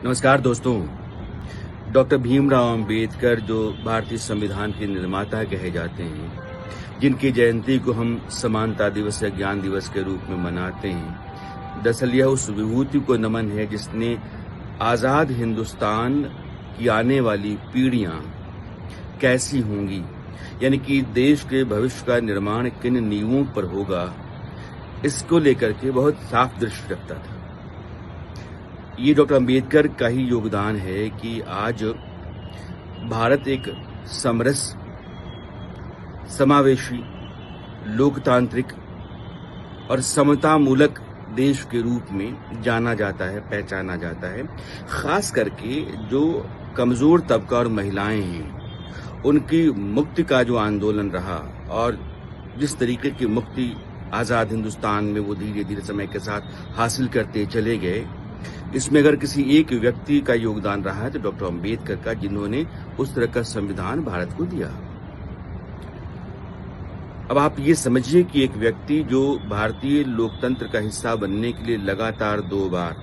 नमस्कार दोस्तों। डॉक्टर भीमराव अंबेडकर जो भारतीय संविधान के निर्माता कहे जाते हैं, जिनकी जयंती को हम समानता दिवस या ज्ञान दिवस के रूप में मनाते हैं, दरअसल यह उस विभूति को नमन है जिसने आज़ाद हिंदुस्तान की आने वाली पीढ़ियां कैसी होंगी, यानी कि देश के भविष्य का निर्माण किन नींवों पर होगा, इसको लेकर के बहुत साफ दृष्टि रखता था। ये डॉक्टर अंबेडकर का ही योगदान है कि आज भारत एक समरस, समावेशी, लोकतांत्रिक और समतामूलक देश के रूप में जाना जाता है, पहचाना जाता है। खास करके जो कमजोर तबका और महिलाएं हैं, उनकी मुक्ति का जो आंदोलन रहा और जिस तरीके की मुक्ति आज़ाद हिंदुस्तान में वो धीरे धीरे समय के साथ हासिल करते चले गए, इसमें अगर किसी एक व्यक्ति का योगदान रहा है तो डॉक्टर अंबेडकर का, जिन्होंने उस तरह का संविधान भारत को दिया। अब आप ये समझिए कि एक व्यक्ति जो भारतीय लोकतंत्र का हिस्सा बनने के लिए लगातार 2 बार,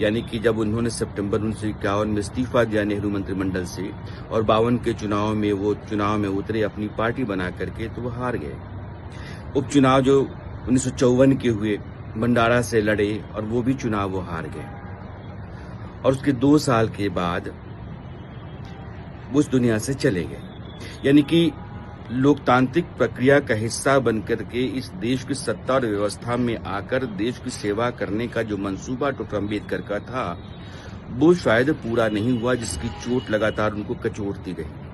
यानी कि जब उन्होंने सितंबर 1951 में इस्तीफा दिया नेहरू मंत्रिमंडल से और 52 के चुनाव में उतरे अपनी पार्टी बना करके, तो वो हार गए। उपचुनाव जो 1954 के हुए, भंडारा से लड़े और वो भी चुनाव वो हार गए और उसके 2 साल के बाद वो उस दुनिया से चले गए। यानी कि लोकतांत्रिक प्रक्रिया का हिस्सा बनकर के इस देश की सत्ता और व्यवस्था में आकर देश की सेवा करने का जो मंसूबा डॉक्टर अंबेडकर का था, वो शायद पूरा नहीं हुआ, जिसकी चोट लगातार उनको कचोटती गई।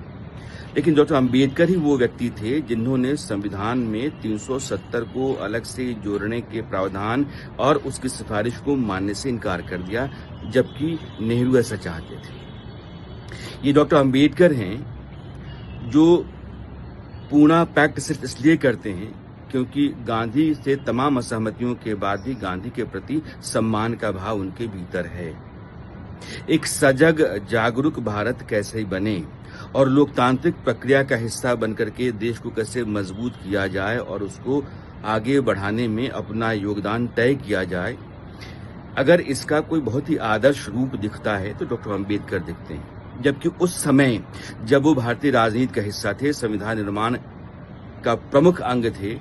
लेकिन डॉक्टर अंबेडकर ही वो व्यक्ति थे जिन्होंने संविधान में 370 को अलग से जोड़ने के प्रावधान और उसकी सिफारिश को मानने से इनकार कर दिया, जबकि नेहरू ऐसा चाहते थे। ये डॉक्टर अंबेडकर हैं जो पूना पैक्ट सिर्फ इसलिए करते हैं क्योंकि गांधी से तमाम असहमतियों के बाद भी गांधी के प्रति सम्मान का भाव उनके भीतर है। एक सजग, जागरूक भारत कैसे बने और लोकतांत्रिक प्रक्रिया का हिस्सा बनकर के देश को कैसे मजबूत किया जाए और उसको आगे बढ़ाने में अपना योगदान तय किया जाए, अगर इसका कोई बहुत ही आदर्श रूप दिखता है तो डॉक्टर अंबेडकर दिखते हैं। जबकि उस समय जब वो भारतीय राजनीति का हिस्सा थे, संविधान निर्माण का प्रमुख अंग थे,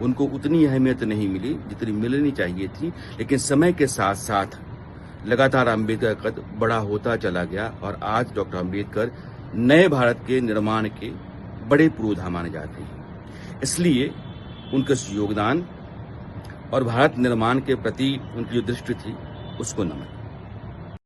उनको उतनी अहमियत नहीं मिली जितनी मिलनी चाहिए थी। लेकिन समय के साथ साथ लगातार अंबेडकर का कद बड़ा होता चला गया और आज डॉक्टर अंबेडकर नए भारत के निर्माण के बड़े पुरोधा माने जाते हैं। इसलिए उनका योगदान और भारत निर्माण के प्रति उनकी जो दृष्टि थी, उसको नमन।